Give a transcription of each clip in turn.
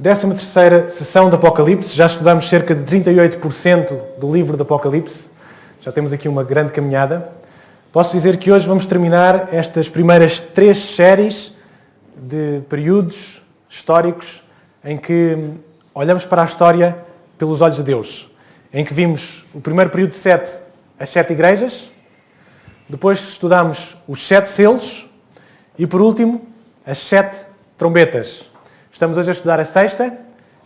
13ª sessão do Apocalipse. Já estudamos cerca de 38% do livro do Apocalipse. Já temos aqui uma grande caminhada. Posso dizer que hoje vamos terminar estas primeiras 3 séries de períodos históricos em que olhamos para a história pelos olhos de Deus. Em que vimos o primeiro período de 7, as 7 igrejas. Depois estudamos os 7 selos. E por último, as 7 trombetas. Estamos hoje a estudar a 6ª.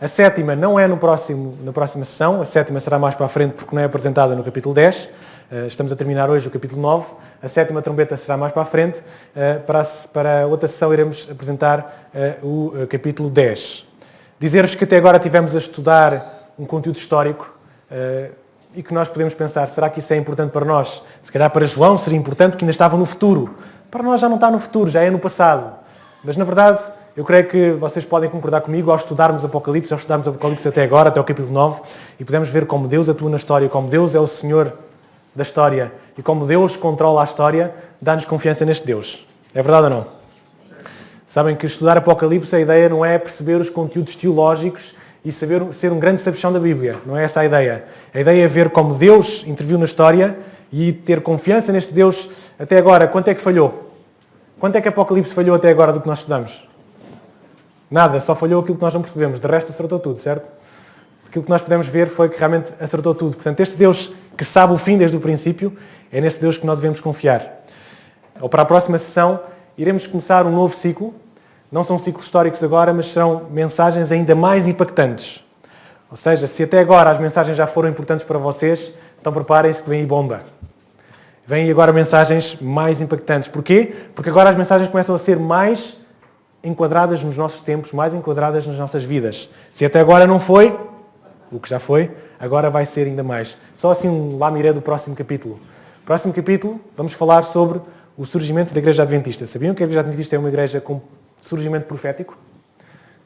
A 7ª não é na próxima sessão. A 7ª será mais para a frente porque não é apresentada no capítulo 10. Estamos a terminar hoje o capítulo 9. A 7ª trombeta será mais para a frente. Para a outra sessão iremos apresentar o capítulo 10. Dizer-vos que até agora tivemos a estudar um conteúdo histórico e que nós podemos pensar, será que isso é importante para nós? Se calhar para João seria importante porque ainda estava no futuro. Para nós já não está no futuro, já é no passado. Mas na verdade, eu creio que vocês podem concordar comigo ao estudarmos Apocalipse, ao estudarmos Apocalipse até agora, até o capítulo 9, e podemos ver como Deus atua na história, como Deus é o Senhor da história e como Deus controla a história, dá-nos confiança neste Deus. É verdade ou não? Sabem que estudar Apocalipse, a ideia não é perceber os conteúdos teológicos e ser um grande sabichão da Bíblia. Não é essa a ideia. A ideia é ver como Deus interviu na história e ter confiança neste Deus. Até agora, quanto é que falhou? Quanto é que Apocalipse falhou até agora do que nós estudamos? Nada, só falhou aquilo que nós não percebemos. De resto, acertou tudo, certo? Aquilo que nós podemos ver foi que realmente acertou tudo. Portanto, este Deus que sabe o fim desde o princípio, é nesse Deus que nós devemos confiar. Ou para a próxima sessão, iremos começar um novo ciclo. Não são ciclos históricos agora, mas serão mensagens ainda mais impactantes. Ou seja, se até agora as mensagens já foram importantes para vocês, então preparem-se que vem aí bomba. Vêm agora mensagens mais impactantes. Porquê? Porque agora as mensagens começam a ser mais enquadradas nos nossos tempos, mais enquadradas nas nossas vidas. Se até agora não foi, o que já foi, agora vai ser ainda mais. Só assim um lamiré do próximo capítulo. No próximo capítulo vamos falar sobre o surgimento da Igreja Adventista. Sabiam que a Igreja Adventista é uma igreja com surgimento profético?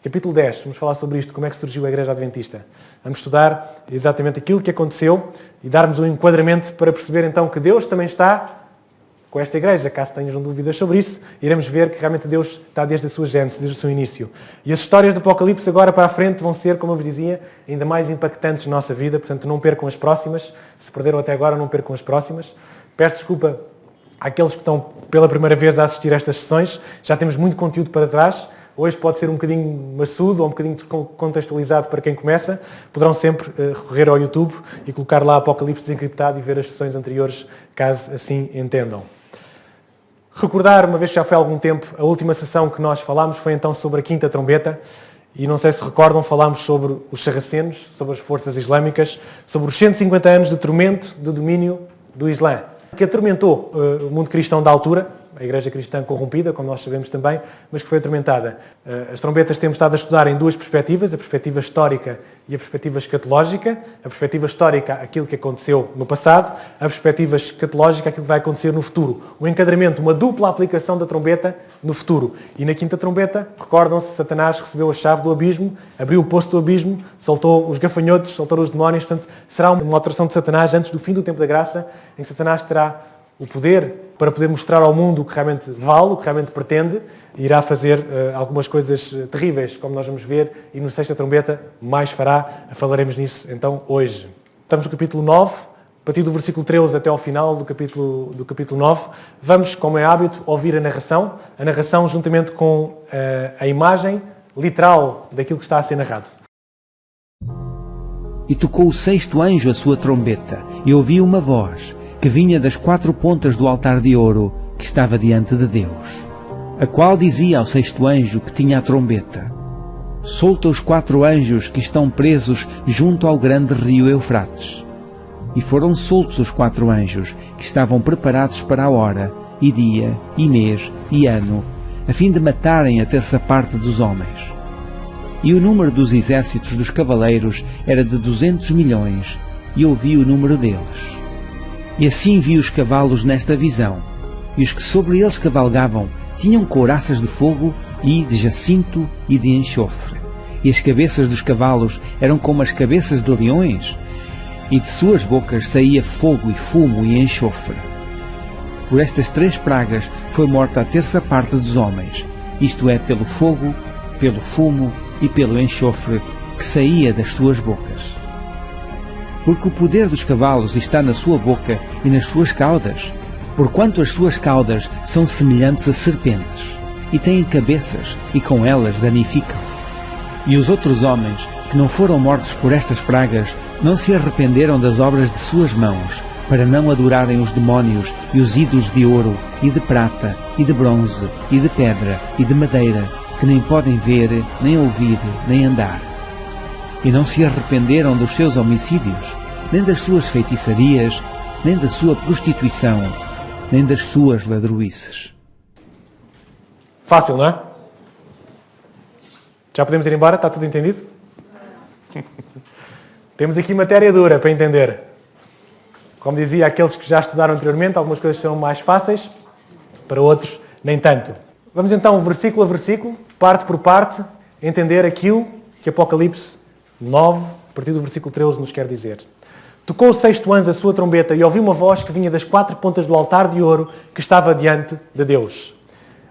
Capítulo 10, vamos falar sobre isto, como é que surgiu a Igreja Adventista. Vamos estudar exatamente aquilo que aconteceu e darmos um enquadramento para perceber então que Deus também está com esta igreja. Caso tenham dúvidas sobre isso, iremos ver que realmente Deus está desde a sua gênese, desde o seu início. E as histórias do Apocalipse agora para a frente vão ser, como eu vos dizia, ainda mais impactantes na nossa vida. Portanto, não percam as próximas. Se perderam até agora, não percam as próximas. Peço desculpa àqueles que estão pela primeira vez a assistir a estas sessões. Já temos muito conteúdo para trás. Hoje pode ser um bocadinho maçudo ou um bocadinho contextualizado para quem começa. Poderão sempre recorrer ao YouTube e colocar lá Apocalipse desencriptado e ver as sessões anteriores, caso assim entendam. Recordar, uma vez que já foi há algum tempo, a última sessão que nós falámos foi então sobre a 5ª trombeta. E não sei se recordam, falámos sobre os sarracenos, sobre as forças islâmicas, sobre os 150 anos de tormento do domínio do Islã, que atormentou o mundo cristão da altura, a igreja cristã corrompida, como nós sabemos também, mas que foi atormentada. As trombetas temos estado a estudar em 2 perspectivas, a perspectiva histórica e a perspectiva escatológica. A perspectiva histórica, aquilo que aconteceu no passado, a perspectiva escatológica, aquilo que vai acontecer no futuro. O enquadramento, uma dupla aplicação da trombeta no futuro. E na 5ª trombeta, recordam-se, Satanás recebeu a chave do abismo, abriu o poço do abismo, soltou os gafanhotos, soltou os demónios. Portanto, será uma alteração de Satanás antes do fim do tempo da graça, em que Satanás terá o poder para poder mostrar ao mundo o que realmente vale, o que realmente pretende, e irá fazer algumas coisas terríveis, como nós vamos ver, e no 6ª trombeta mais fará. Falaremos nisso então hoje. Estamos no capítulo 9, a partir do versículo 13 até ao final do capítulo 9. Vamos, como é hábito, ouvir a narração juntamente com a imagem literal daquilo que está a ser narrado. E tocou o 6º anjo a sua trombeta, e ouvi uma voz que vinha das 4 pontas do altar de ouro que estava diante de Deus, a qual dizia ao 6º anjo que tinha a trombeta: solta os 4 anjos que estão presos junto ao grande rio Eufrates. E foram soltos os 4 anjos que estavam preparados para a hora, e dia, e mês, e ano, a fim de matarem a 1/3 parte dos homens. E o número dos exércitos dos cavaleiros era de 200 milhões, e ouvi o número deles. E assim vi os cavalos nesta visão, e os que sobre eles cavalgavam tinham couraças de fogo e de jacinto e de enxofre. E as cabeças dos cavalos eram como as cabeças de leões, e de suas bocas saía fogo e fumo e enxofre. Por estas 3 pragas foi morta a 1/3 parte dos homens, isto é, pelo fogo, pelo fumo e pelo enxofre que saía das suas bocas. Porque o poder dos cavalos está na sua boca e nas suas caudas, porquanto as suas caudas são semelhantes a serpentes, e têm cabeças, e com elas danificam. E os outros homens, que não foram mortos por estas pragas, não se arrependeram das obras de suas mãos, para não adorarem os demónios e os ídolos de ouro, e de prata, e de bronze, e de pedra, e de madeira, que nem podem ver, nem ouvir, nem andar. E não se arrependeram dos seus homicídios, nem das suas feitiçarias, nem da sua prostituição, nem das suas ladruices. Fácil, não é? Já podemos ir embora? Está tudo entendido? Temos aqui matéria dura para entender. Como dizia, aqueles que já estudaram anteriormente, algumas coisas são mais fáceis, para outros nem tanto. Vamos então, versículo a versículo, parte por parte, entender aquilo que Apocalipse 9, a partir do versículo 13, nos quer dizer. Tocou o sexto anjo a sua trombeta e ouviu uma voz que vinha das quatro pontas do altar de ouro que estava diante de Deus.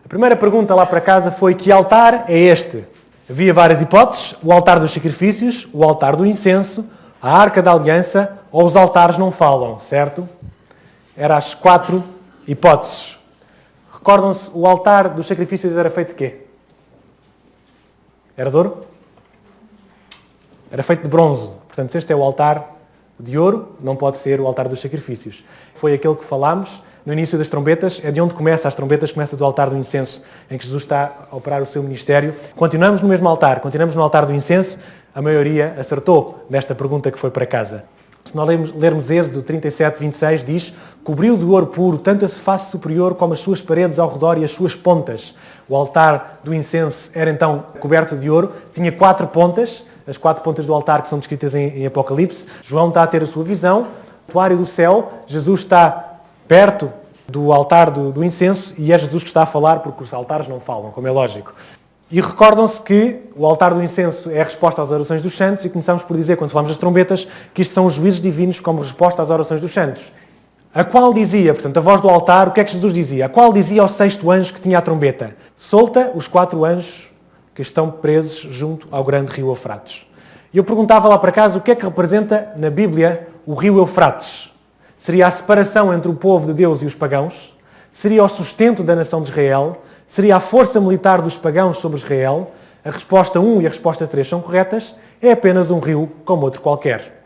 A primeira pergunta lá para casa foi: que altar é este? Havia várias hipóteses: o altar dos sacrifícios, o altar do incenso, a arca da aliança ou os altares não falam, certo? Eram as 4 hipóteses. Recordam-se, o altar dos sacrifícios era feito de quê? Era de ouro? Era feito de bronze. Portanto, se este é o altar de ouro, não pode ser o altar dos sacrifícios. Foi aquele que falámos no início das trombetas, é de onde começa as trombetas, começa do altar do incenso, em que Jesus está a operar o seu ministério. Continuamos no mesmo altar, continuamos no altar do incenso. A maioria acertou nesta pergunta que foi para casa. Se nós lermos Êxodo 37, 26, diz: cobriu de ouro puro tanto a face superior como as suas paredes ao redor e as suas pontas. O altar do incenso era então coberto de ouro, tinha 4 pontas, as 4 pontas do altar que são descritas em Apocalipse. João está a ter a sua visão, o área do céu, Jesus está perto do altar do incenso e é Jesus que está a falar, porque os altares não falam, como é lógico. E recordam-se que o altar do incenso é a resposta às orações dos santos e começamos por dizer, quando falamos das trombetas, que isto são os juízos divinos como resposta às orações dos santos. A qual dizia, portanto, a voz do altar, o que é que Jesus dizia? A qual dizia ao sexto anjo que tinha a trombeta: solta os 4 anjos que estão presos junto ao grande rio Eufrates. E eu perguntava lá para casa o que é que representa na Bíblia o rio Eufrates. Seria a separação entre o povo de Deus e os pagãos? Seria o sustento da nação de Israel? Seria a força militar dos pagãos sobre Israel? A resposta 1 e a resposta 3 são corretas. É apenas um rio como outro qualquer.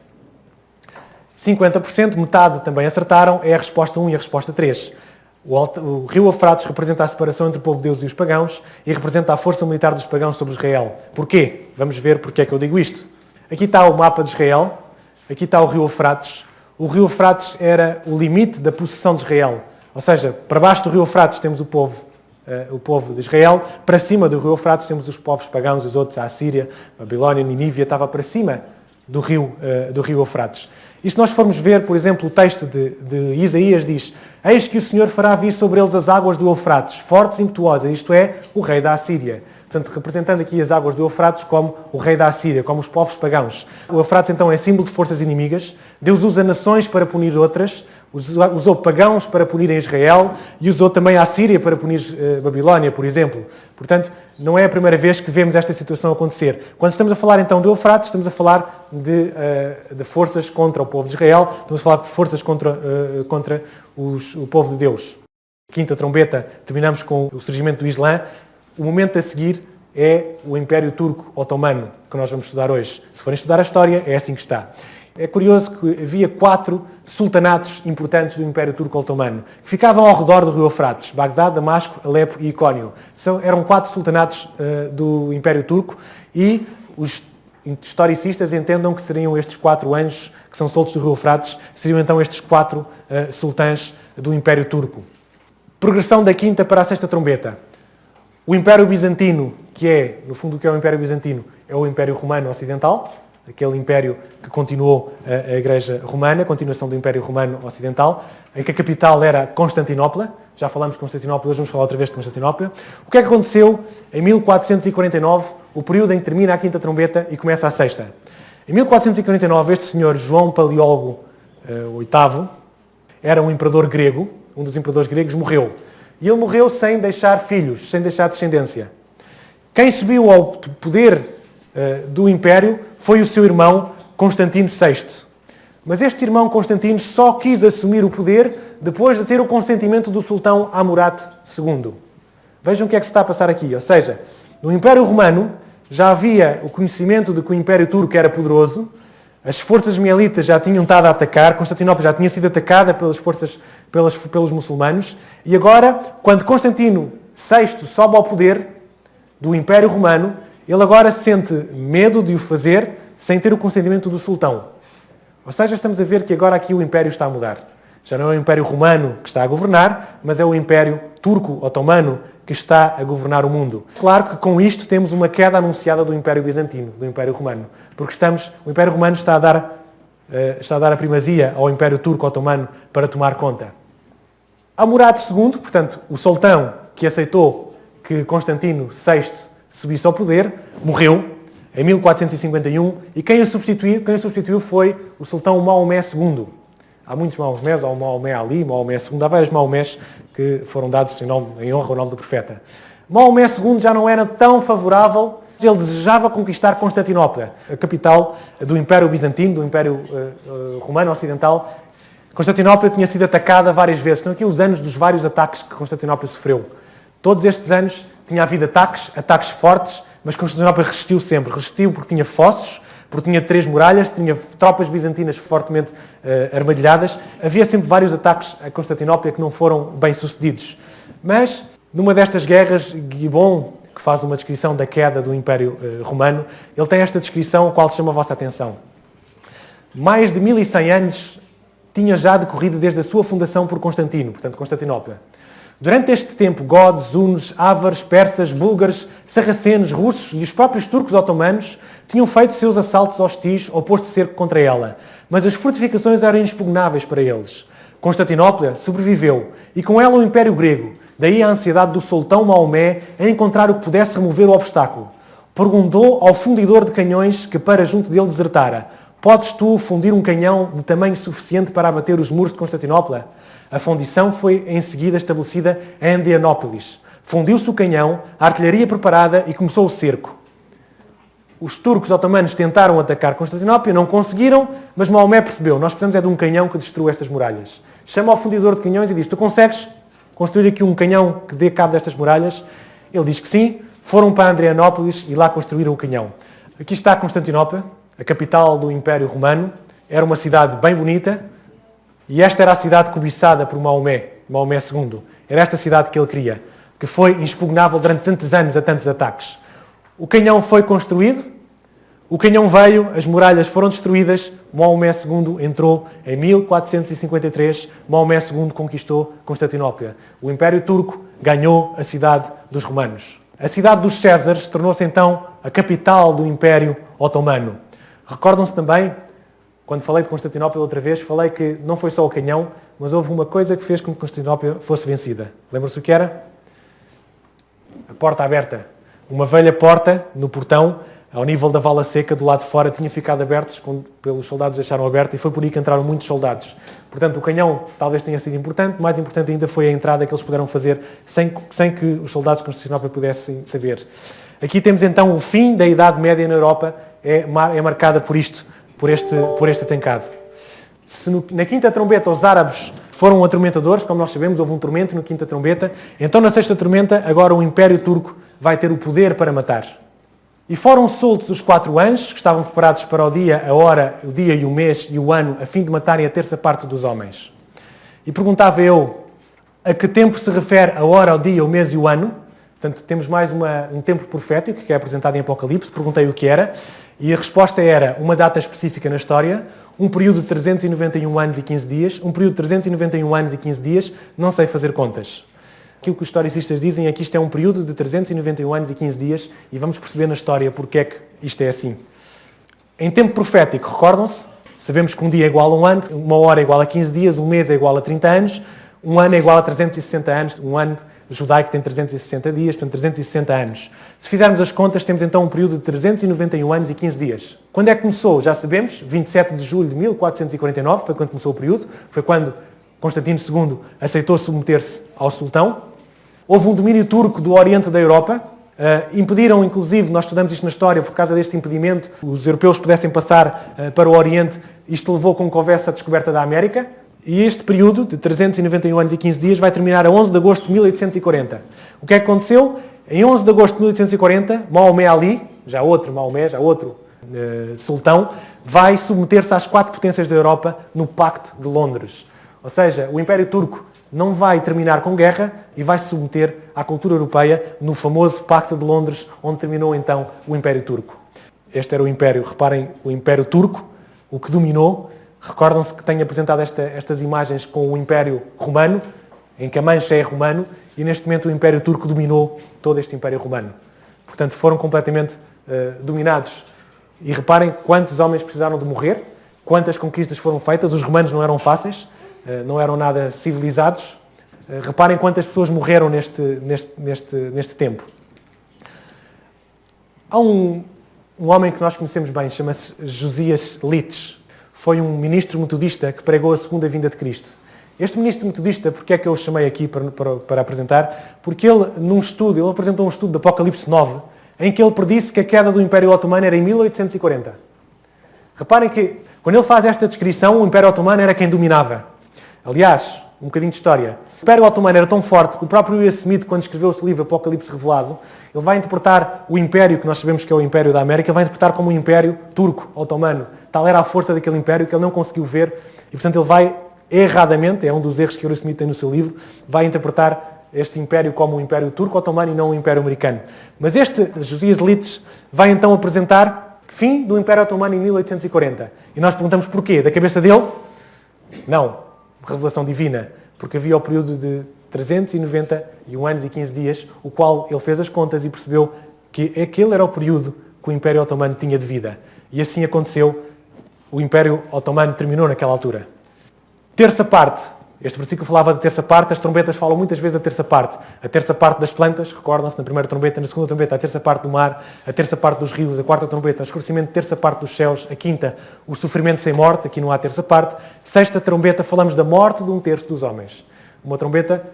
50%, metade também acertaram, é a resposta 1 e a resposta 3. O rio Eufrates representa a separação entre o povo de Deus e os pagãos e representa a força militar dos pagãos sobre Israel. Porquê? Vamos ver porque é que eu digo isto. Aqui está o mapa de Israel, aqui está o rio Eufrates. O rio Eufrates era o limite da possessão de Israel. Ou seja, para baixo do rio Eufrates temos o povo de Israel, para cima do rio Eufrates temos os povos pagãos, os outros, a Assíria, Babilónia, Ninívia, estava para cima do rio Eufrates. E se nós formos ver, por exemplo, o texto de Isaías diz: eis que o Senhor fará vir sobre eles as águas do Eufrates, fortes e impetuosas, isto é, o rei da Assíria. Portanto, representando aqui as águas do Eufrates como o rei da Assíria, como os povos pagãos. O Eufrates, então, é símbolo de forças inimigas. Deus usa nações para punir outras, usou pagãos para punir Israel e usou também a Assíria para punir Babilónia, por exemplo. Portanto, não é a primeira vez que vemos esta situação acontecer. Quando estamos a falar, então, do Eufrates, estamos a falar de forças contra o povo de Israel, estamos a falar de forças contra o povo de Deus. Quinta trombeta, terminamos com o surgimento do Islã. O momento a seguir é o Império Turco Otomano, que nós vamos estudar hoje. Se forem estudar a história, é assim que está. É curioso que havia 4 sultanatos importantes do Império Turco Otomano, que ficavam ao redor do rio Eufrates: Bagdá, Damasco, Alepo e Icónio. Eram 4 sultanatos do Império Turco e os historicistas entendam que seriam estes 4 anjos que são soltos do rio Eufrates, seriam então estes 4 sultãs do Império Turco. Progressão da quinta para a sexta trombeta. O Império Bizantino, que é, no fundo, o que é o Império Bizantino? É o Império Romano Ocidental, aquele império que continuou a Igreja Romana, continuação do Império Romano Ocidental, em que a capital era Constantinopla. Já falamos de Constantinopla, hoje vamos falar outra vez de Constantinopla. O que é que aconteceu em 1449, o período em que termina a quinta trombeta e começa a sexta? Em 1449, este senhor João Paleólogo VIII era um imperador grego, um dos imperadores gregos, morreu. E ele morreu sem deixar filhos, sem deixar descendência. Quem subiu ao poder do Império foi o seu irmão Constantino VI. Mas este irmão Constantino só quis assumir o poder depois de ter o consentimento do sultão Hamurat II. Vejam o que é que se está a passar aqui. Ou seja, no Império Romano já havia o conhecimento de que o Império Turco era poderoso, as forças ismaelitas já tinham estado a atacar, Constantinopla já tinha sido atacada pelos muçulmanos, e agora, quando Constantino VI sobe ao poder do Império Romano, ele agora sente medo de o fazer sem ter o consentimento do sultão. Ou seja, estamos a ver que agora aqui o Império está a mudar. Já não é o Império Romano que está a governar, mas é o Império Turco-Otomano que está a governar o mundo. Claro que com isto temos uma queda anunciada do Império Bizantino, do Império Romano, porque o Império Romano está a dar a primazia ao Império Turco-Otomano para tomar conta. Hamurat II, portanto, o sultão que aceitou que Constantino VI subisse ao poder, morreu em 1451 e quem o substituiu foi o sultão Maomé II. Há muitos Maomés, há o Maomé Ali, Maomé II, há vários Maomés que foram dados em honra ao nome do profeta. Maomé II já não era tão favorável, ele desejava conquistar Constantinopla, a capital do Império Bizantino, do Império Romano Ocidental. Constantinopla tinha sido atacada várias vezes. Estão aqui os anos dos vários ataques que Constantinopla sofreu. Todos estes anos tinha havido ataques fortes, mas Constantinopla resistiu sempre. Resistiu porque tinha fossos, porque tinha 3 muralhas, tinha tropas bizantinas fortemente armadilhadas. Havia sempre vários ataques a Constantinopla que não foram bem sucedidos. Mas, numa destas guerras, Gibbon, que faz uma descrição da queda do Império Romano, ele tem esta descrição, a qual chama a vossa atenção. Mais de 1100 anos tinha já decorrido desde a sua fundação por Constantino, portanto Constantinopla. Durante este tempo, godos, hunos, ávaros, persas, búlgaros, sarracenos, russos e os próprios turcos otomanos tinham feito seus assaltos hostis ou posto cerco contra ela, mas as fortificações eram inexpugnáveis para eles. Constantinopla sobreviveu e com ela o Império Grego, daí a ansiedade do sultão Maomé em encontrar o que pudesse remover o obstáculo. Perguntou ao fundidor de canhões que para junto dele desertara: "Podes tu fundir um canhão de tamanho suficiente para abater os muros de Constantinopla?" A fundição foi em seguida estabelecida em Andrianópolis. Fundiu-se o canhão, a artilharia preparada e começou o cerco. Os turcos otomanos tentaram atacar Constantinopla, não conseguiram, mas Maomé percebeu: nós precisamos é de um canhão que destrua estas muralhas. Chama ao fundidor de canhões e diz: "Tu consegues construir aqui um canhão que dê cabo destas muralhas?" Ele diz que sim. Foram para Andrianópolis e lá construíram o canhão. Aqui está Constantinopla, a capital do Império Romano. Era uma cidade bem bonita e esta era a cidade cobiçada por Maomé II. Era esta cidade que ele queria, que foi inexpugnável durante tantos anos a tantos ataques. O canhão foi construído, o canhão veio, as muralhas foram destruídas, Maomé II entrou em 1453, Maomé II conquistou Constantinopla. O Império Turco ganhou a cidade dos romanos. A cidade dos Césares tornou-se então a capital do Império Otomano. Recordam-se também, quando falei de Constantinopla outra vez, falei que não foi só o canhão, mas houve uma coisa que fez com que Constantinopla fosse vencida. Lembram-se o que era? A porta aberta. Uma velha porta no portão, ao nível da vala seca, do lado de fora, tinha ficado aberto, pelos soldados deixaram aberto, e foi por aí que entraram muitos soldados. Portanto, o canhão talvez tenha sido importante, mais importante ainda foi a entrada que eles puderam fazer sem que os soldados de Constantinopla pudessem saber. Aqui temos então o fim da Idade Média na Europa, é marcada por isto, por este atentado. Se na quinta trombeta os árabes foram atormentadores, como nós sabemos, houve um tormento na quinta trombeta, então na sexta tormenta agora o Império Turco vai ter o poder para matar. E foram soltos os 4 anjos, que estavam preparados para o dia, a hora, o dia e o mês e o ano, a fim de matarem a terça parte dos homens. E perguntava eu, a que tempo se refere a hora, o dia, o mês e o ano? Portanto, temos mais um tempo profético, que é apresentado em Apocalipse. Perguntei o que era, e a resposta era uma data específica na história, um período de 391 anos e 15 dias, um período de 391 anos e 15 dias, não sei fazer contas. Aquilo que os historicistas dizem é que isto é um período de 391 anos e 15 dias e vamos perceber na história porque é que isto é assim. Em tempo profético, recordam-se? Sabemos que um dia é igual a um ano, uma hora é igual a 15 dias, um mês é igual a 30 anos, um ano é igual a 360 anos, um ano judaico tem 360 dias, portanto 360 anos. Se fizermos as contas, temos então um período de 391 anos e 15 dias. Quando é que começou? Já sabemos, 27 de julho de 1449, foi quando começou o período, foi quando Constantino II aceitou submeter-se ao sultão. Houve um domínio turco do oriente da Europa, Impediram, inclusive, nós estudamos isto na história, por causa deste impedimento, os europeus pudessem passar para o Oriente. Isto levou com que houvesse a descoberta da América. E este período, de 391 anos e 15 dias, vai terminar a 11 de agosto de 1840. O que é que aconteceu? Em 11 de agosto de 1840, Maomé Ali, já outro sultão, vai submeter-se às 4 potências da Europa no Pacto de Londres. Ou seja, o Império Turco não vai terminar com guerra e vai se submeter à cultura europeia no famoso Pacto de Londres, onde terminou então o Império Turco. Este era o Império, reparem, o Império Turco, o que dominou. Recordam-se que tenho apresentado estas imagens com o Império Romano, em que a Mancha é romano, e neste momento o Império Turco dominou todo este Império Romano. Portanto, foram completamente dominados. E reparem quantos homens precisaram de morrer, quantas conquistas foram feitas. Os romanos não eram fáceis, não eram nada civilizados. Reparem quantas pessoas morreram neste tempo. Há um homem que nós conhecemos bem, chama-se Josias Lites. Foi um ministro metodista que pregou a segunda vinda de Cristo. Este ministro metodista, porque é que eu o chamei aqui para apresentar? Porque ele apresentou um estudo de Apocalipse 9, em que ele predisse que a queda do Império Otomano era em 1840. Reparem que, quando ele faz esta descrição, o Império Otomano era quem dominava. Aliás, um bocadinho de história. O Império Otomano era tão forte que o próprio William Smith, quando escreveu o seu livro Apocalipse Revelado, ele vai interpretar o Império, que nós sabemos que é o Império da América, ele vai interpretar como um Império turco, otomano. Tal era a força daquele Império que ele não conseguiu ver e, portanto, ele vai erradamente, é um dos erros que William Smith tem no seu livro, vai interpretar este Império como um Império turco-otomano e não um Império americano. Mas este Josias Lites vai então apresentar fim do Império Otomano em 1840. E nós perguntamos porquê? Da cabeça dele? Não. Revelação divina. Porque havia o período de 391 anos e 15 dias, o qual ele fez as contas e percebeu que aquele era o período que o Império Otomano tinha de vida. E assim aconteceu. O Império Otomano terminou naquela altura. Terça parte. Este versículo falava da terça parte. As trombetas falam muitas vezes da terça parte. A terça parte das plantas, recordam-se, na primeira trombeta, na segunda trombeta, a terça parte do mar, a terça parte dos rios, a quarta trombeta, o escurecimento, terça parte dos céus, a quinta, o sofrimento sem morte, aqui não há terça parte. Sexta trombeta, falamos da morte de 1/3 dos homens. Uma trombeta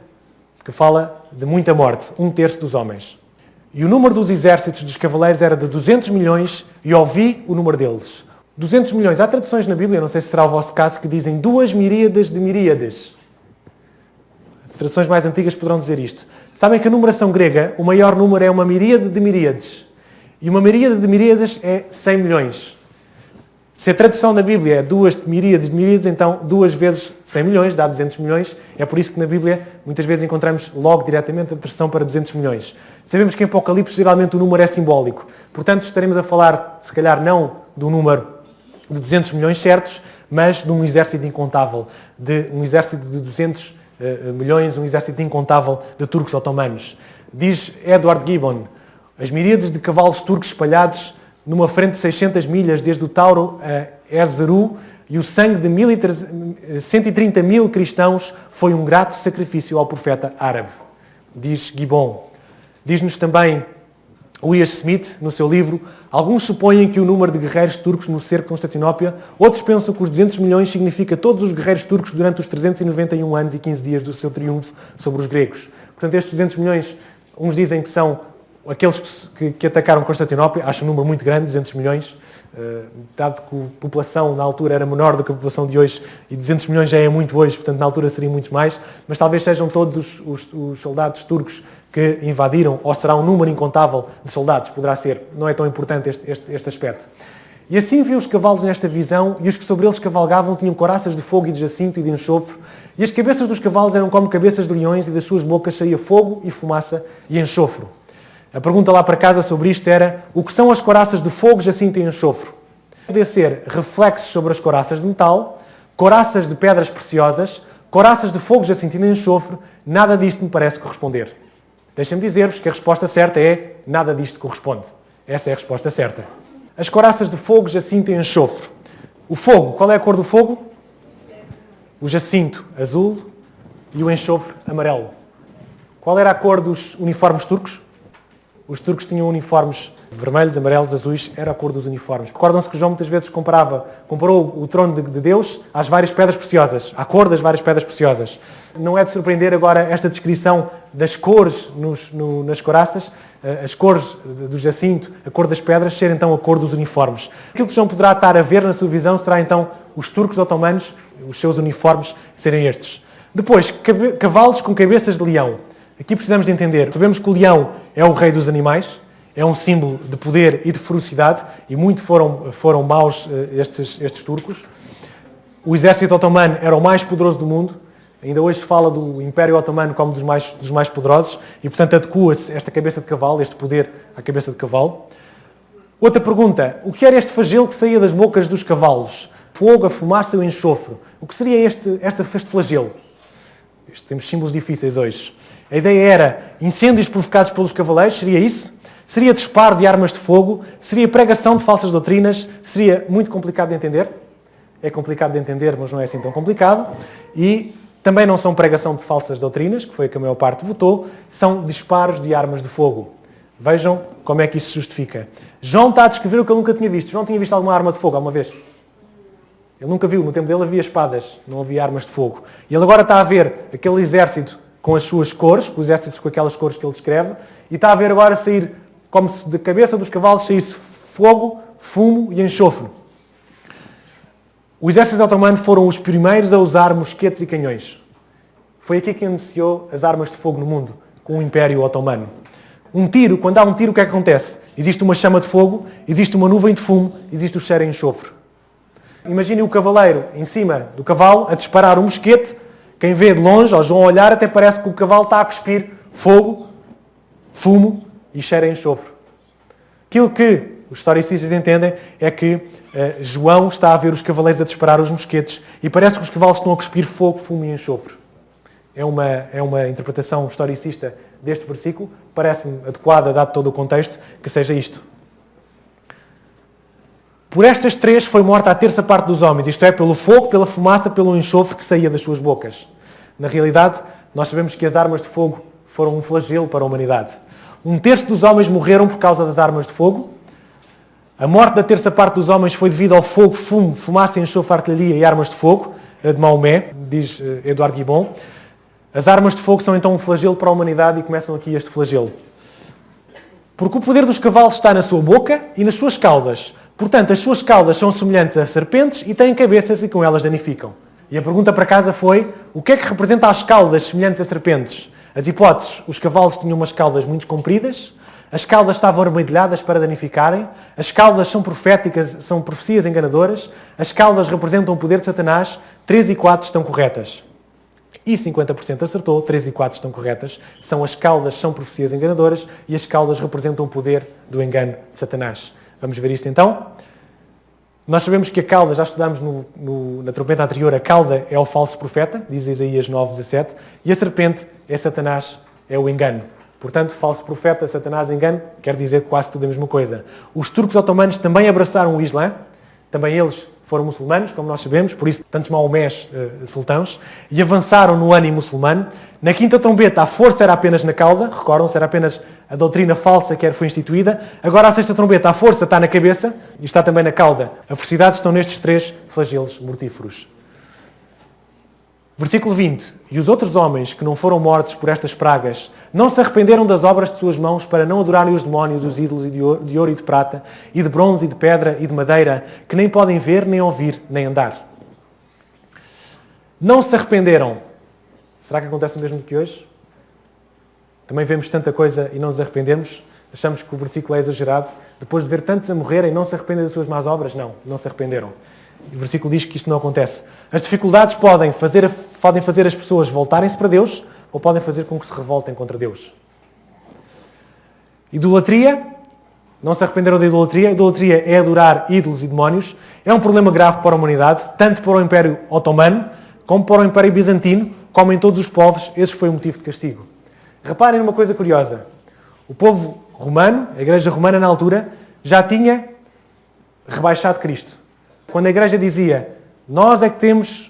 que fala de muita morte, 1/3 dos homens. E o número dos exércitos dos cavaleiros era de 200 milhões e ouvi o número deles. 200 milhões. Há traduções na Bíblia, não sei se será o vosso caso, que dizem 2 miríades de miríades. As traduções mais antigas poderão dizer isto. Sabem que a numeração grega, o maior número é uma miríade de miríades. E uma miríade de miríades é 100 milhões. Se a tradução da Bíblia é 2 miríades de miríades, então 2 vezes 100 milhões dá 200 milhões. É por isso que na Bíblia muitas vezes encontramos logo diretamente a tradução para 200 milhões. Sabemos que em Apocalipse geralmente o número é simbólico. Portanto, estaremos a falar, se calhar não do número de 200 milhões certos, mas de um exército incontável, de um exército de 200 milhões, um exército incontável de turcos otomanos. Diz Edward Gibbon, as miríades de cavalos turcos espalhados numa frente de 600 milhas, desde o Tauro a Erzurum, e o sangue de 130 mil cristãos foi um grato sacrifício ao profeta árabe. Diz Gibbon. Diz-nos também William Smith, no seu livro, alguns supõem que o número de guerreiros turcos no cerco de Constantinopla, outros pensam que os 200 milhões significa todos os guerreiros turcos durante os 391 anos e 15 dias do seu triunfo sobre os gregos. Portanto, estes 200 milhões, uns dizem que são aqueles que atacaram Constantinopla, acho um número muito grande, 200 milhões, dado que a população na altura era menor do que a população de hoje, e 200 milhões já é muito hoje, portanto na altura seriam muitos mais, mas talvez sejam todos os soldados turcos que invadiram, ou será um número incontável de soldados, poderá ser, não é tão importante este aspecto. E assim viu os cavalos nesta visão, e os que sobre eles cavalgavam tinham coraças de fogo e de jacinto e de enxofre, e as cabeças dos cavalos eram como cabeças de leões, e das suas bocas saía fogo e fumaça e enxofre. A pergunta lá para casa sobre isto era: o que são as coraças de fogo, jacinto e enxofre? Poder ser reflexos sobre as coraças de metal, coraças de pedras preciosas, coraças de fogo, jacinto e enxofre, nada disto me parece corresponder. Deixem-me dizer-vos que a resposta certa é: nada disto corresponde. Essa é a resposta certa. As coraças de fogo, jacinto e enxofre. O fogo, qual é a cor do fogo? O jacinto, azul, e o enxofre, amarelo. Qual era a cor dos uniformes turcos? Os turcos tinham uniformes vermelhos, amarelos, azuis, era a cor dos uniformes. Recordam-se que João muitas vezes comparou o trono de Deus às várias pedras preciosas, à cor das várias pedras preciosas. Não é de surpreender agora esta descrição das cores nas couraças, as cores do jacinto, a cor das pedras, ser então a cor dos uniformes. Aquilo que João poderá estar a ver na sua visão será então os turcos otomanos, os seus uniformes, serem estes. Depois, cavalos com cabeças de leão. Aqui precisamos de entender. Sabemos que o leão é o rei dos animais, é um símbolo de poder e de ferocidade, e muito foram maus estes turcos. O exército otomano era o mais poderoso do mundo. Ainda hoje se fala do Império Otomano como dos mais poderosos, e portanto adequa-se esta cabeça de cavalo, este poder à cabeça de cavalo. Outra pergunta, o que era este flagelo que saía das bocas dos cavalos? Fogo, a fumaça e o enxofre. O que seria este flagelo? Temos símbolos difíceis hoje. A ideia era incêndios provocados pelos cavaleiros, seria isso? Seria disparo de armas de fogo? Seria pregação de falsas doutrinas? Seria muito complicado de entender? É complicado de entender, mas não é assim tão complicado. E também não são pregação de falsas doutrinas, que foi a que a maior parte votou, são disparos de armas de fogo. Vejam como é que isso se justifica. João está a descrever o que ele nunca tinha visto. João tinha visto alguma arma de fogo alguma vez? Ele nunca viu. No tempo dele havia espadas, não havia armas de fogo. E ele agora está a ver aquele exército com as suas cores, com os exércitos com aquelas cores que ele descreve, e está a ver agora sair, como se da cabeça dos cavalos saísse fogo, fumo e enxofre. Os exércitos otomanos foram os primeiros a usar mosquetes e canhões. Foi aqui que iniciou as armas de fogo no mundo, com o Império Otomano. Um tiro, quando há um tiro, o que é que acontece? Existe uma chama de fogo, existe uma nuvem de fumo, existe o cheiro a enxofre. Imaginem o cavaleiro em cima do cavalo a disparar um mosquete. Quem vê de longe, ao João olhar, até parece que o cavalo está a cuspir fogo, fumo e cheiro a enxofre. Aquilo que os historicistas entendem é que João está a ver os cavaleiros a disparar os mosquetes e parece que os cavalos estão a cuspir fogo, fumo e enxofre. É uma interpretação historicista deste versículo. Parece-me adequada, dado todo o contexto, que seja isto. Por estas três foi morta a terça parte dos homens, isto é, pelo fogo, pela fumaça, pelo enxofre que saía das suas bocas. Na realidade, nós sabemos que as armas de fogo foram um flagelo para a humanidade. Um terço dos homens morreram por causa das armas de fogo. A morte da terça parte dos homens foi devido ao fogo, fumo, fumaça, enxofre, artilharia e armas de fogo, de Maomé, diz Eduardo Gibbon. As armas de fogo são então um flagelo para a humanidade e começam aqui este flagelo. Porque o poder dos cavalos está na sua boca e nas suas caudas. Portanto, as suas caudas são semelhantes a serpentes e têm cabeças e com elas danificam. E a pergunta para casa foi, o que é que representa as caudas semelhantes a serpentes? As hipóteses, os cavalos tinham umas caudas muito compridas, as caudas estavam armadilhadas para danificarem, as caudas são proféticas, são profecias enganadoras, as caudas representam o poder de Satanás, 3 e 4 estão corretas. E 50% acertou, 3 e 4 estão corretas. As caudas são profecias enganadoras e as caudas representam o poder do engano de Satanás. Vamos ver isto então. Nós sabemos que a cauda, já estudámos na trombeta anterior, a cauda é o falso profeta, diz Isaías 9:17, e a serpente é Satanás, é o engano. Portanto, falso profeta, Satanás, engano, quer dizer quase tudo a mesma coisa. Os turcos otomanos também abraçaram o Islã, também eles foram muçulmanos, como nós sabemos, por isso tantos Maomés sultãos, e avançaram no ânimo muçulmano. Na quinta trombeta a força era apenas na cauda, recordam-se, era apenas a doutrina falsa que foi instituída. Agora a sexta trombeta a força está na cabeça e está também na cauda. A ferocidade estão nestes 3 flagelos mortíferos. Versículo 20. E os outros homens que não foram mortos por estas pragas não se arrependeram das obras de suas mãos para não adorarem os demónios, os ídolos de ouro e de prata, e de bronze e de pedra e de madeira, que nem podem ver, nem ouvir, nem andar. Não se arrependeram. Será que acontece o mesmo do que hoje? Também vemos tanta coisa e não nos arrependemos? Achamos que o versículo é exagerado. Depois de ver tantos a morrerem, não se arrependem das suas más obras? Não se arrependeram. O versículo diz que isto não acontece. As dificuldades podem fazer as pessoas voltarem-se para Deus ou podem fazer com que se revoltem contra Deus. Idolatria. Não se arrependeram da idolatria. A idolatria é adorar ídolos e demónios. É um problema grave para a humanidade, tanto para o Império Otomano, como para o Império Bizantino, como em todos os povos. Esse foi o motivo de castigo. Reparem numa coisa curiosa. O povo romano, a Igreja Romana na altura, já tinha rebaixado Cristo. Quando a Igreja dizia, nós é que temos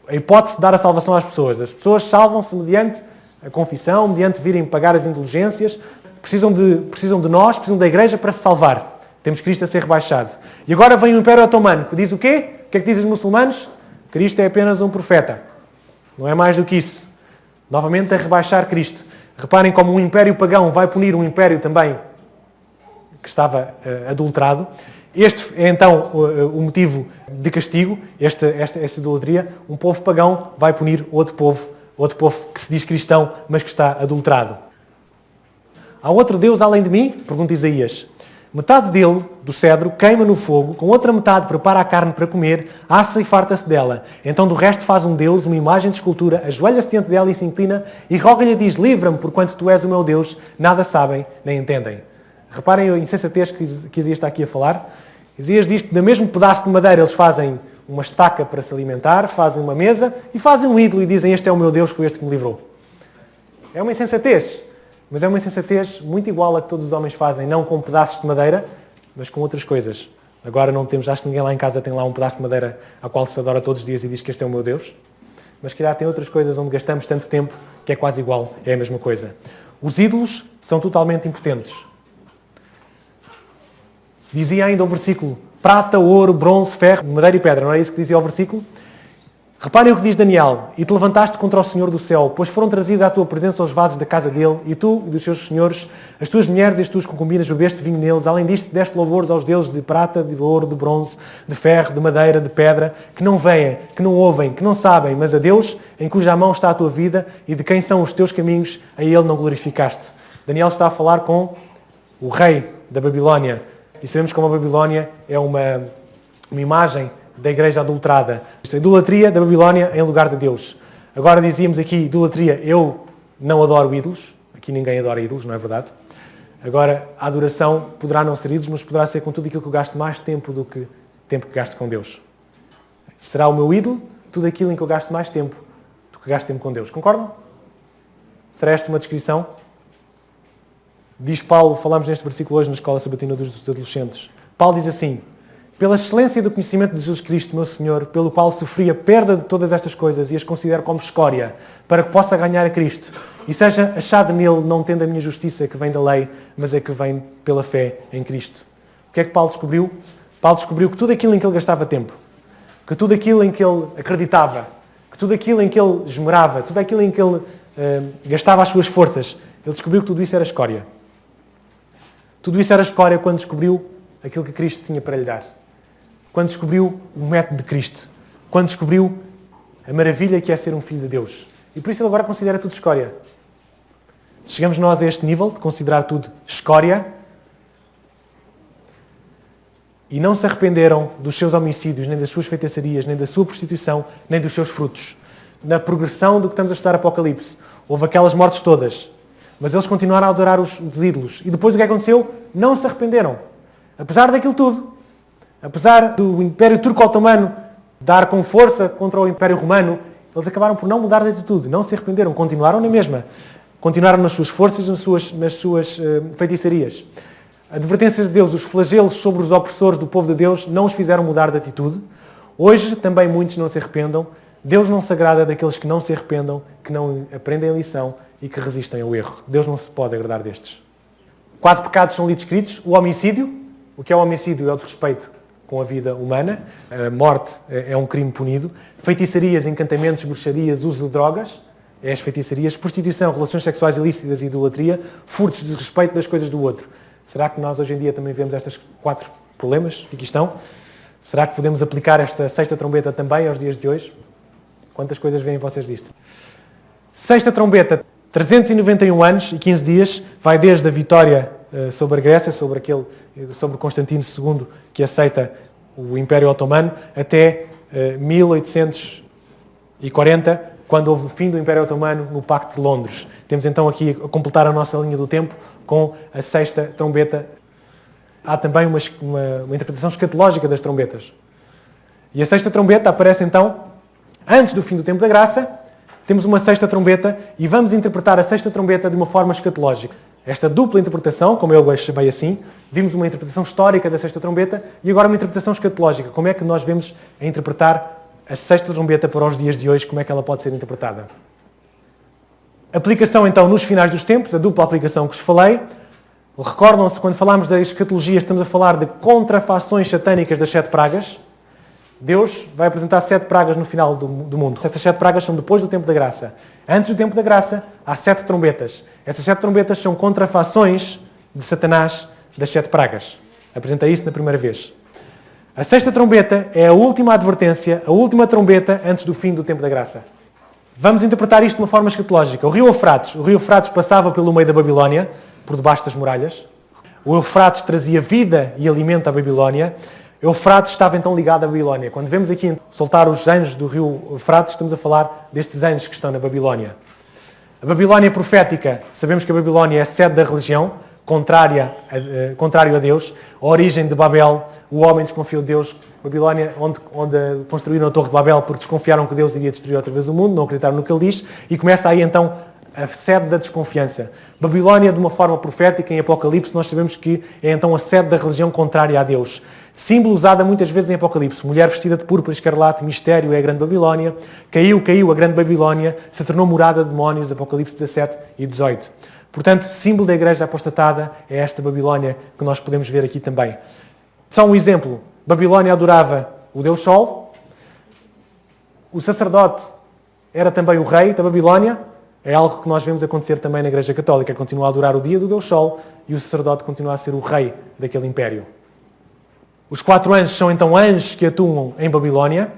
a hipótese de dar a salvação às pessoas. As pessoas salvam-se mediante a confissão, mediante virem pagar as indulgências. precisam de nós, precisam da igreja para se salvar. Temos Cristo a ser rebaixado. E agora vem o Império Otomano, que diz o quê? O que é que dizem os muçulmanos? Cristo é apenas um profeta. Não é mais do que isso. Novamente a rebaixar Cristo. Reparem como um império pagão vai punir um império também que estava adulterado. Este é então o motivo de castigo, esta idolatria. Um povo pagão vai punir outro povo que se diz cristão, mas que está adulterado. Há outro Deus além de mim? Pergunta Isaías. Metade dele, do cedro, queima no fogo, com outra metade prepara a carne para comer, assa e farta-se dela. Então do resto faz um Deus, uma imagem de escultura, ajoelha-se diante dela e se inclina, e roga-lhe e diz, livra-me, porquanto tu és o meu Deus, nada sabem, nem entendem. Reparem a insensatez que Isaías está aqui a falar. Isaías diz que no mesmo pedaço de madeira eles fazem uma estaca para se alimentar, fazem uma mesa e fazem um ídolo e dizem, este é o meu Deus, foi este que me livrou. É uma insensatez. Mas é uma insensatez muito igual a que todos os homens fazem, não com pedaços de madeira, mas com outras coisas. Agora não temos, acho que ninguém lá em casa tem lá um pedaço de madeira ao qual se adora todos os dias e diz que este é o meu Deus. Mas se calhar tem outras coisas onde gastamos tanto tempo que é quase igual, é a mesma coisa. Os ídolos são totalmente impotentes. Dizia ainda o versículo, prata, ouro, bronze, ferro, madeira e pedra, não é isso que dizia o versículo? Reparem o que diz Daniel, e te levantaste contra o Senhor do céu, pois foram trazidos à tua presença os vasos da casa dele, e tu e dos seus senhores, as tuas mulheres e as tuas concubinas bebeste vinho neles, além disto deste louvores aos deuses de prata, de ouro, de bronze, de ferro, de madeira, de pedra, que não veem, que não ouvem, que não sabem, mas a Deus, em cuja mão está a tua vida, e de quem são os teus caminhos, a ele não glorificaste. Daniel está a falar com o rei da Babilónia, e sabemos como a Babilónia é uma imagem da igreja adulterada. A idolatria da Babilónia em lugar de Deus. Agora dizíamos aqui, idolatria, eu não adoro ídolos. Aqui ninguém adora ídolos, não é verdade? Agora, a adoração poderá não ser ídolos, mas poderá ser com tudo aquilo que eu gasto mais tempo do que tempo que gasto com Deus. Será o meu ídolo tudo aquilo em que eu gasto mais tempo do que gasto tempo com Deus. Concordam? Será esta uma descrição? Diz Paulo, falamos neste versículo hoje na Escola Sabatina dos Adolescentes. Paulo diz assim, pela excelência do conhecimento de Jesus Cristo, meu Senhor, pelo qual sofri a perda de todas estas coisas e as considero como escória, para que possa ganhar a Cristo e seja achado nele, não tendo a minha justiça que vem da lei, mas a que vem pela fé em Cristo. O que é que Paulo descobriu? Paulo descobriu que tudo aquilo em que ele gastava tempo, que tudo aquilo em que ele acreditava, que tudo aquilo em que ele esmerava, tudo aquilo em que ele gastava as suas forças, ele descobriu que tudo isso era escória. Tudo isso era escória quando descobriu aquilo que Cristo tinha para lhe dar. Quando descobriu o método de Cristo. Quando descobriu a maravilha que é ser um filho de Deus. E por isso ele agora considera tudo escória. Chegamos nós a este nível de considerar tudo escória e não se arrependeram dos seus homicídios, nem das suas feitiçarias, nem da sua prostituição, nem dos seus frutos. Na progressão do que estamos a estudar Apocalipse, houve aquelas mortes todas, mas eles continuaram a adorar os ídolos. E depois o que aconteceu? Não se arrependeram. Apesar daquilo tudo, apesar do Império Turco-Otomano dar com força contra o Império Romano, eles acabaram por não mudar de atitude, não se arrependeram, continuaram na mesma. Continuaram nas suas forças, nas suas feitiçarias. Advertências de Deus, os flagelos sobre os opressores do povo de Deus não os fizeram mudar de atitude. Hoje também muitos não se arrependam. Deus não se agrada daqueles que não se arrependam, que não aprendem a lição e que resistem ao erro. Deus não se pode agradar destes. 4 pecados são ali descritos. O homicídio. O que é o homicídio? É o desrespeito com a vida humana. A morte é um crime punido. Feitiçarias, encantamentos, bruxarias, uso de drogas. É as feitiçarias. Prostituição, relações sexuais ilícitas e idolatria. Furtos, desrespeito das coisas do outro. Será que nós hoje em dia também vemos estes 4 problemas que aqui estão? Será que podemos aplicar esta sexta trombeta também aos dias de hoje? Quantas coisas veem vocês disto? Sexta trombeta, 391 anos e 15 dias, vai desde a vitória sobre a Grécia, sobre Constantino II, que aceita o Império Otomano, até 1840, quando houve o fim do Império Otomano no Pacto de Londres. Temos então aqui a completar a nossa linha do tempo com a sexta trombeta. Há também uma interpretação escatológica das trombetas. E a sexta trombeta aparece então antes do fim do tempo da graça. Temos uma sexta trombeta e vamos interpretar a sexta trombeta de uma forma escatológica. Esta dupla interpretação, como eu chamei assim, vimos uma interpretação histórica da sexta trombeta e agora uma interpretação escatológica. Como é que nós vemos a interpretar a sexta trombeta para os dias de hoje? Como é que ela pode ser interpretada? Aplicação então nos finais dos tempos, a dupla aplicação que vos falei. Recordam-se, quando falámos da escatologia, estamos a falar de contrafações satânicas das 7 pragas. Deus vai apresentar 7 pragas no final do mundo. Essas 7 pragas são depois do tempo da graça. Antes do tempo da graça, há 7 trombetas. Essas 7 trombetas são contrafações de Satanás das 7 pragas. Apresentei isso na primeira vez. A 6ª trombeta é a última advertência, a última trombeta antes do fim do tempo da graça. Vamos interpretar isto de uma forma escatológica. O rio Eufrates passava pelo meio da Babilónia, por debaixo das muralhas. O Eufrates trazia vida e alimento à Babilónia. Eufrates estava então ligado à Babilónia. Quando vemos aqui soltar os anjos do rio Eufrates, estamos a falar destes anjos que estão na Babilónia. A Babilónia profética, sabemos que a Babilónia é a sede da religião, contrário a Deus. A origem de Babel, o homem desconfiou de Deus. Babilónia, onde construíram a Torre de Babel porque desconfiaram que Deus iria destruir outra vez o mundo, não acreditaram no que ele diz, e começa aí então a sede da desconfiança. Babilónia, de uma forma profética, em Apocalipse, nós sabemos que é então a sede da religião contrária a Deus. Símbolo usada muitas vezes em Apocalipse. Mulher vestida de púrpura escarlate, mistério é a grande Babilónia. Caiu a grande Babilónia, se tornou morada de demónios, Apocalipse 17 e 18. Portanto, símbolo da igreja apostatada é esta Babilónia que nós podemos ver aqui também. Só um exemplo. Babilónia adorava o Deus Sol. O sacerdote era também o rei da Babilónia. É algo que nós vemos acontecer também na Igreja Católica. Continua a adorar o dia do Deus Sol e o sacerdote continua a ser o rei daquele império. Os 4 anjos são então anjos que atuam em Babilónia.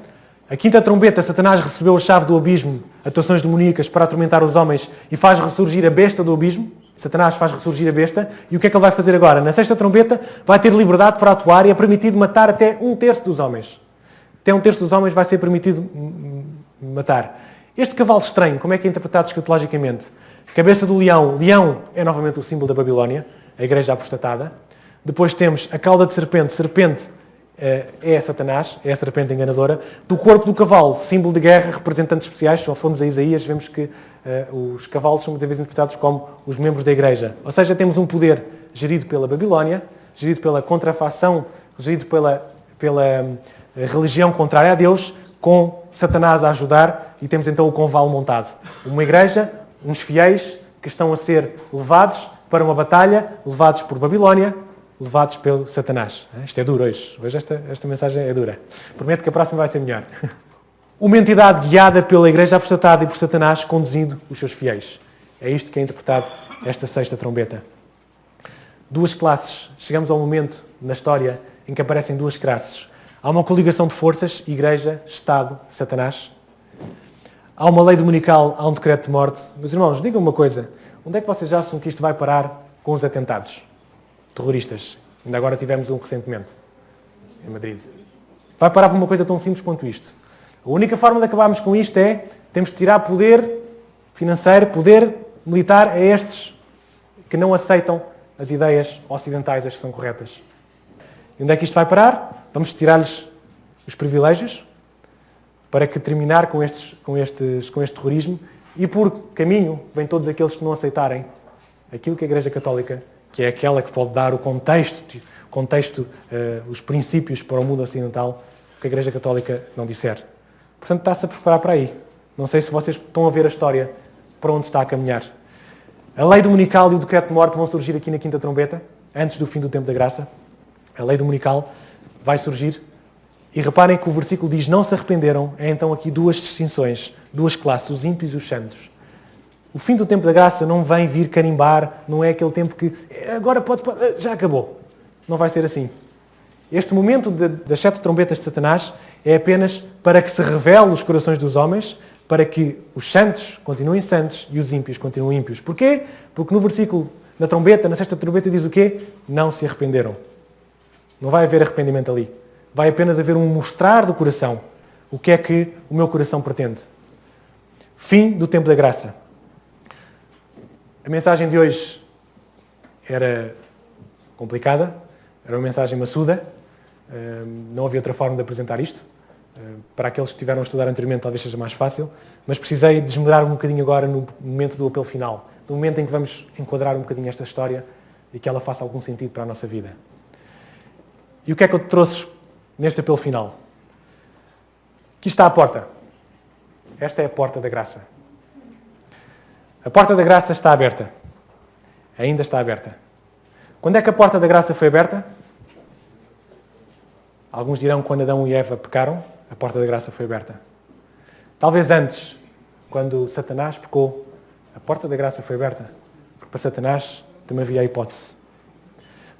A 5ª trombeta, Satanás recebeu a chave do abismo, atuações demoníacas para atormentar os homens e faz ressurgir a besta do abismo. Satanás faz ressurgir a besta. E o que é que ele vai fazer agora? Na 6ª trombeta vai ter liberdade para atuar e é permitido matar até 1/3 dos homens. Até 1/3 dos homens vai ser permitido matar. Este cavalo estranho, como é que é interpretado escatologicamente? Cabeça do leão. Leão é novamente o símbolo da Babilónia, a igreja apostatada. Depois temos a cauda de serpente. Serpente é Satanás, é a serpente enganadora. Do corpo do cavalo, símbolo de guerra, representantes especiais. Se formos a Isaías, vemos que os cavalos são muitas vezes interpretados como os membros da igreja. Ou seja, temos um poder gerido pela Babilónia, gerido pela contrafação, gerido pela religião contrária a Deus, com Satanás a ajudar, e temos então o convalo montado. Uma igreja, uns fiéis que estão a ser levados para uma batalha, levados por Babilónia, levados pelo Satanás. Isto é duro hoje. Hoje esta mensagem é dura. Prometo que a próxima vai ser melhor. Uma entidade guiada pela igreja apostatada e por Satanás, conduzindo os seus fiéis. É isto que é interpretado esta 6ª trombeta. 2 classes. Chegamos ao momento na história em que aparecem 2 classes. Há uma coligação de forças, igreja, Estado, Satanás. Há uma lei dominical, há um decreto de morte. Meus irmãos, digam uma coisa. Onde é que vocês acham que isto vai parar com os atentados terroristas? Ainda agora tivemos um recentemente, em Madrid. Vai parar por uma coisa tão simples quanto isto. A única forma de acabarmos com isto é, temos de tirar poder financeiro, poder militar a estes que não aceitam as ideias ocidentais, as que são corretas. E onde é que isto vai parar? Vamos tirar-lhes os privilégios para que terminar com este terrorismo, e por caminho vêm todos aqueles que não aceitarem aquilo que a Igreja Católica, que é aquela que pode dar o contexto, os princípios para o mundo ocidental, que a Igreja Católica não disser. Portanto, está-se a preparar para aí. Não sei se vocês estão a ver a história para onde está a caminhar. A lei dominical e o decreto de morte vão surgir aqui na 5ª trombeta, antes do fim do tempo da graça. A lei dominical vai surgir. E reparem que o versículo diz, não se arrependeram. É então aqui 2 distinções, 2 classes, os ímpios e os santos. O fim do tempo da graça não vem vir carimbar, não é aquele tempo que agora pode, já acabou. Não vai ser assim. Este momento das 7 trombetas de Satanás é apenas para que se revele os corações dos homens, para que os santos continuem santos e os ímpios continuem ímpios. Porquê? Porque no versículo, na trombeta, na 6ª trombeta, diz o quê? Não se arrependeram. Não vai haver arrependimento ali. Vai apenas haver um mostrar do coração. O que é que o meu coração pretende? Fim do tempo da graça. A mensagem de hoje era complicada, era uma mensagem maçuda, não havia outra forma de apresentar isto. Para aqueles que tiveram a estudar anteriormente talvez seja mais fácil, mas precisei desmedrar um bocadinho agora no momento do apelo final, no momento em que vamos enquadrar um bocadinho esta história e que ela faça algum sentido para a nossa vida. E o que é que eu te trouxe neste apelo final? Aqui está a porta. Esta é a porta da graça. A porta da graça está aberta. Ainda está aberta. Quando é que a porta da graça foi aberta? Alguns dirão que quando Adão e Eva pecaram, a porta da graça foi aberta. Talvez antes, quando Satanás pecou, a porta da graça foi aberta. Porque para Satanás também havia a hipótese.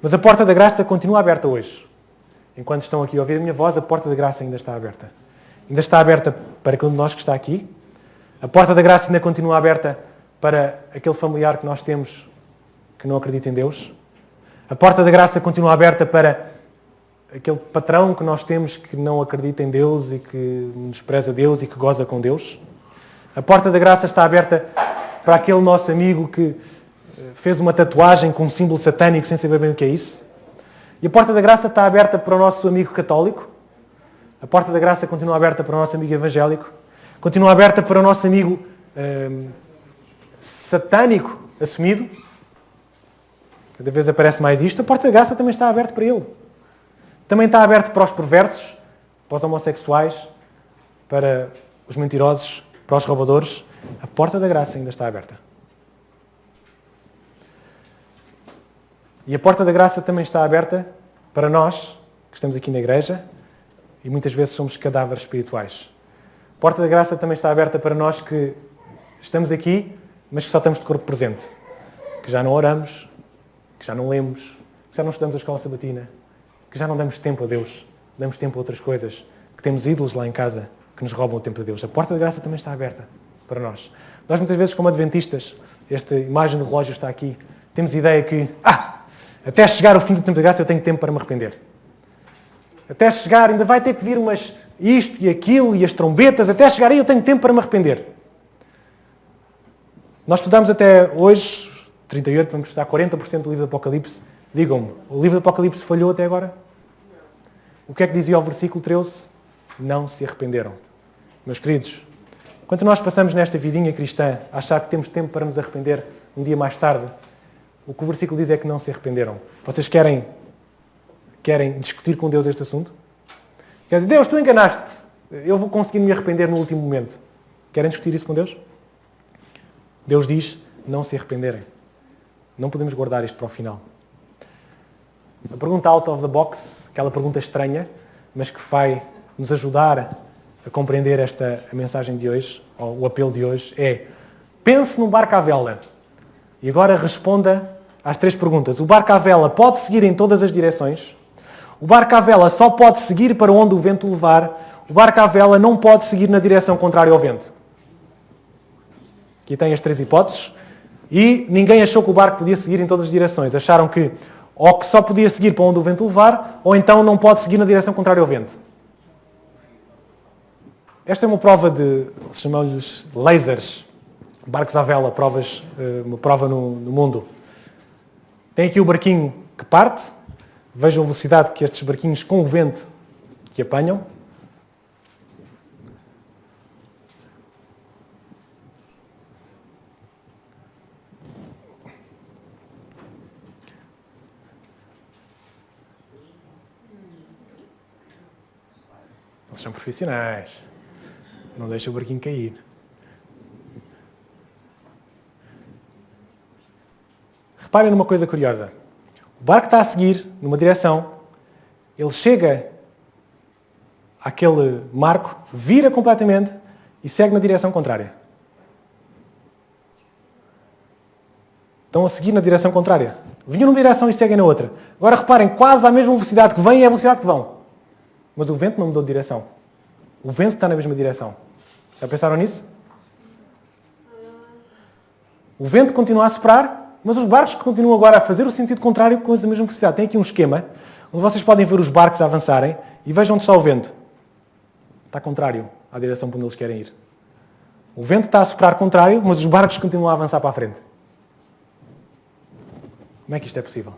Mas a porta da graça continua aberta hoje. Enquanto estão aqui a ouvir a minha voz, a porta da graça ainda está aberta. Ainda está aberta para cada um de nós que está aqui. A porta da graça ainda continua aberta para aquele familiar que nós temos que não acredita em Deus. A porta da graça continua aberta para aquele patrão que nós temos que não acredita em Deus e que despreza Deus e que goza com Deus. A porta da graça está aberta para aquele nosso amigo que fez uma tatuagem com um símbolo satânico sem saber bem o que é isso. E a porta da graça está aberta para o nosso amigo católico. A porta da graça continua aberta para o nosso amigo evangélico. Continua aberta para o nosso amigo satânico assumido. Cada vez aparece mais isto. A porta da graça também está aberta para ele. Também está aberta para os perversos, para os homossexuais, para os mentirosos, para os roubadores. A porta da graça ainda está aberta. E a porta da graça também está aberta para nós, que estamos aqui na igreja, e muitas vezes somos cadáveres espirituais. A porta da graça também está aberta para nós que estamos aqui, mas que só estamos de corpo presente. Que já não oramos, que já não lemos, que já não estudamos a escola sabatina, que já não damos tempo a Deus, damos tempo a outras coisas, que temos ídolos lá em casa que nos roubam o tempo de Deus. A porta da graça também está aberta para nós. Nós muitas vezes, como adventistas, esta imagem do relógio está aqui, temos a ideia que, até chegar o fim do tempo da graça eu tenho tempo para me arrepender. Até chegar, ainda vai ter que vir umas isto e aquilo e as trombetas, até chegar aí eu tenho tempo para me arrepender. Nós estudamos até hoje, 38, vamos estudar 40% do livro do Apocalipse. Digam-me, o livro do Apocalipse falhou até agora? O que é que dizia o versículo 13? Não se arrependeram. Meus queridos, enquanto nós passamos nesta vidinha cristã a achar que temos tempo para nos arrepender um dia mais tarde, o que o versículo diz é que não se arrependeram. Vocês querem discutir com Deus este assunto? Quer dizer, Deus, tu enganaste-te. Eu vou conseguir me arrepender no último momento. Querem discutir isso com Deus? Deus diz, não se arrependerem. Não podemos guardar isto para o final. A pergunta out of the box, aquela pergunta estranha, mas que vai nos ajudar a compreender a mensagem de hoje, ou o apelo de hoje, é: pense num barco à vela. E agora responda às 3 perguntas. O barco à vela pode seguir em todas as direções? O barco à vela só pode seguir para onde o vento o levar? O barco à vela não pode seguir na direção contrária ao vento? Aqui tem as 3 hipóteses. E ninguém achou que o barco podia seguir em todas as direções. Acharam que ou que só podia seguir para onde o vento o levar, ou então não pode seguir na direção contrária ao vento. Esta é uma prova chamamos-lhes lasers, barcos à vela, uma prova no mundo. Tem aqui o barquinho que parte. Vejam a velocidade que estes barquinhos com o vento que apanham. Eles são profissionais. Não deixa o barquinho cair. Reparem numa coisa curiosa. O barco está a seguir numa direção, ele chega àquele marco, vira completamente e segue na direção contrária. Estão a seguir na direção contrária. Vinham numa direção e seguem na outra. Agora reparem, quase à mesma velocidade que vêm é a velocidade que vão. Mas o vento não mudou de direção. O vento está na mesma direção. Já pensaram nisso? O vento continua a soprar, mas os barcos continuam agora a fazer o sentido contrário com a mesma velocidade. Tem aqui um esquema onde vocês podem ver os barcos a avançarem e vejam onde está o vento. Está contrário à direção para onde eles querem ir. O vento está a soprar contrário, mas os barcos continuam a avançar para a frente. Como é que isto é possível?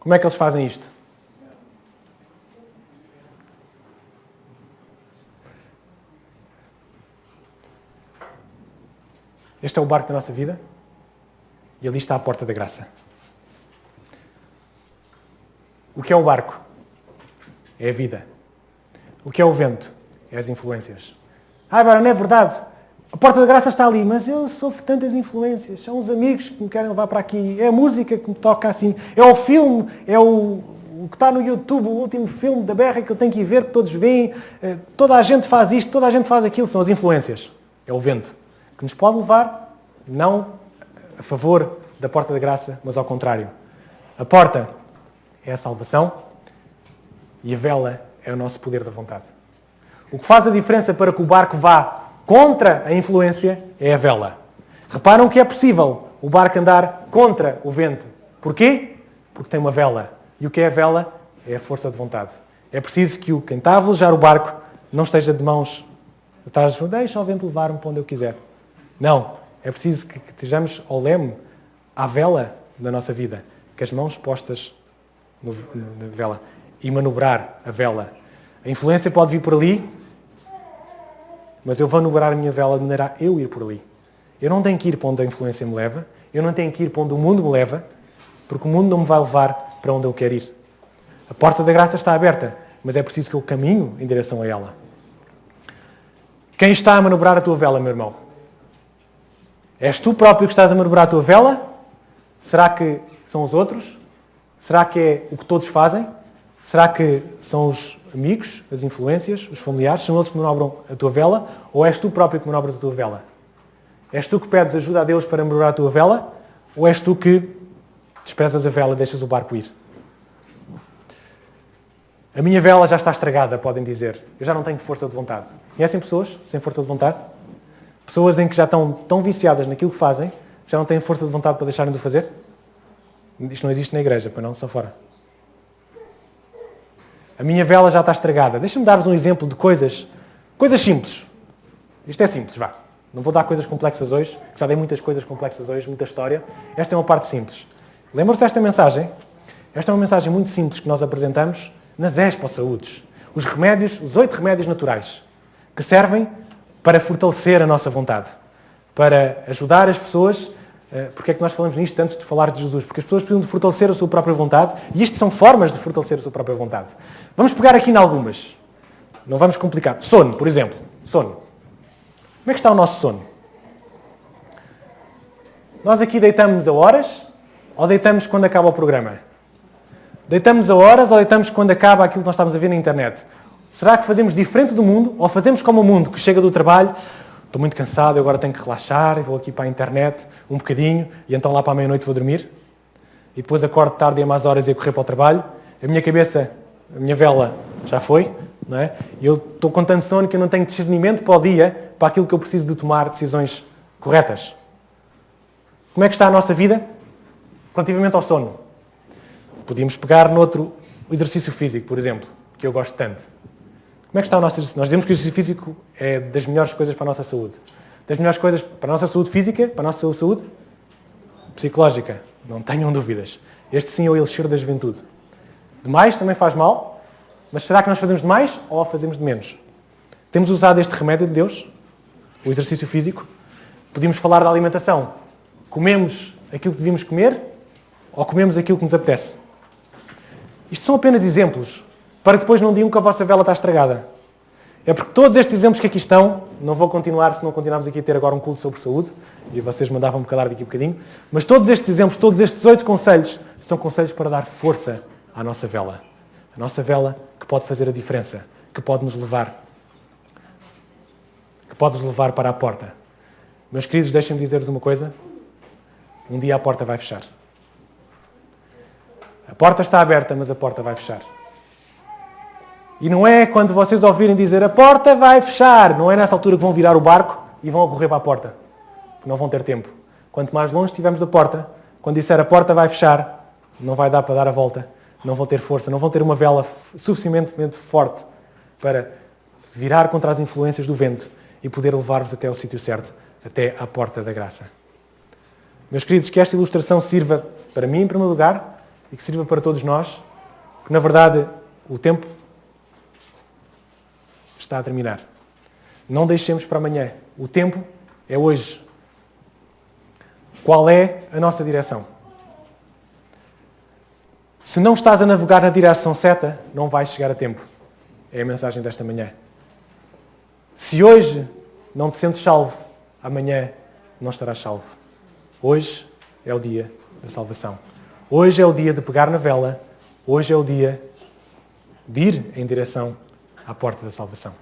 Como é que eles fazem isto? Este é o barco da nossa vida e ali está a porta da graça. O que é o barco? É a vida. O que é o vento? É as influências. Agora não é verdade. A porta da graça está ali, mas eu sofro tantas influências. São os amigos que me querem levar para aqui. É a música que me toca assim. É o filme, é o que está no YouTube, o último filme da berra que eu tenho que ir ver, que todos veem. Toda a gente faz isto, toda a gente faz aquilo. São as influências. É o vento que nos pode levar, não a favor da porta da graça, mas ao contrário. A porta é a salvação e a vela é o nosso poder da vontade. O que faz a diferença para que o barco vá contra a influência é a vela. Reparam que é possível o barco andar contra o vento. Porquê? Porque tem uma vela. E o que é a vela? É a força de vontade. É preciso que quem está a velejar o barco não esteja de mãos atrás, deixa o vento levar-me para onde eu quiser. Não. É preciso que estejamos ao leme, à vela da nossa vida. Com as mãos postas na vela. E manobrar a vela. A influência pode vir por ali, mas eu vou manobrar a minha vela de maneira a eu ir por ali. Eu não tenho que ir para onde a influência me leva, eu não tenho que ir para onde o mundo me leva, porque o mundo não me vai levar para onde eu quero ir. A porta da graça está aberta, mas é preciso que eu caminho em direção a ela. Quem está a manobrar a tua vela, meu irmão? És tu próprio que estás a manobrar a tua vela? Será que são os outros? Será que é o que todos fazem? Será que são os amigos, as influências, os familiares? São eles que manobram a tua vela? Ou és tu próprio que manobras a tua vela? És tu que pedes ajuda a Deus para manobrar a tua vela? Ou és tu que desprezas a vela e deixas o barco ir? A minha vela já está estragada, podem dizer. Eu já não tenho força de vontade. Conhecem pessoas sem força de vontade? Pessoas em que já estão tão viciadas naquilo que fazem, já não têm força de vontade para deixarem de o fazer? Isto não existe na igreja, para não, só fora. A minha vela já está estragada. Deixa-me dar-vos um exemplo de coisas simples. Isto é simples, vá. Não vou dar coisas complexas hoje, já dei muitas coisas complexas hoje, muita história. Esta é uma parte simples. Lembram-se desta mensagem? Esta é uma mensagem muito simples que nós apresentamos nas Expo Saúdes. Os remédios, os 8 remédios naturais, que servem para fortalecer a nossa vontade, para ajudar as pessoas. Porque é que nós falamos nisto antes de falar de Jesus? Porque as pessoas precisam de fortalecer a sua própria vontade e isto são formas de fortalecer a sua própria vontade. Vamos pegar aqui em algumas. Não vamos complicar. Sono, por exemplo. Sono. Como é que está o nosso sono? Nós aqui deitamos a horas ou deitamos quando acaba o programa? Deitamos a horas ou deitamos quando acaba aquilo que nós estamos a ver na internet? Será que fazemos diferente do mundo ou fazemos como o mundo que chega do trabalho? Estou muito cansado, eu agora tenho que relaxar, vou aqui para a internet um bocadinho e então lá para a meia-noite vou dormir. E depois acordo tarde e a mais horas e a correr para o trabalho. A minha cabeça, a minha vela já foi, não é? E eu estou com tanto sono que eu não tenho discernimento para o dia, para aquilo que eu preciso de tomar decisões corretas. Como é que está a nossa vida relativamente ao sono? Podíamos pegar noutro exercício físico, por exemplo, que eu gosto tanto. Como é que está o nosso exercício? Nós dizemos que o exercício físico é das melhores coisas para a nossa saúde. Das melhores coisas para a nossa saúde física, para a nossa saúde psicológica. Não tenham dúvidas. Este sim é o elixir da juventude. Demais também faz mal, mas será que nós fazemos de mais ou fazemos de menos? Temos usado este remédio de Deus, o exercício físico. Podíamos falar da alimentação. Comemos aquilo que devíamos comer ou comemos aquilo que nos apetece? Isto são apenas exemplos, para que depois não digam que a vossa vela está estragada. É porque todos estes exemplos que aqui estão, não vou continuar se não continuarmos aqui a ter agora um culto sobre saúde, e vocês mandavam-me calar daqui um bocadinho, mas todos estes exemplos, todos estes 8 conselhos, são conselhos para dar força à nossa vela. A nossa vela que pode fazer a diferença, que pode nos levar para a porta. Meus queridos, deixem-me dizer-vos uma coisa. Um dia a porta vai fechar. A porta está aberta, mas a porta vai fechar. E não é quando vocês ouvirem dizer a porta vai fechar, não é nessa altura que vão virar o barco e vão correr para a porta, porque não vão ter tempo. Quanto mais longe estivermos da porta, quando disser a porta vai fechar, não vai dar para dar a volta, não vão ter força, não vão ter uma vela suficientemente forte para virar contra as influências do vento e poder levar-vos até ao sítio certo, até à porta da graça. Meus queridos, que esta ilustração sirva para mim, em primeiro lugar, e que sirva para todos nós, que na verdade o tempo está a terminar. Não deixemos para amanhã. O tempo é hoje. Qual é a nossa direção? Se não estás a navegar na direção certa, não vais chegar a tempo. É a mensagem desta manhã. Se hoje não te sentes salvo amanhã não estarás salvo. Hoje é o dia da salvação. Hoje é o dia de pegar na vela. Hoje é o dia de ir em direção à porta da salvação.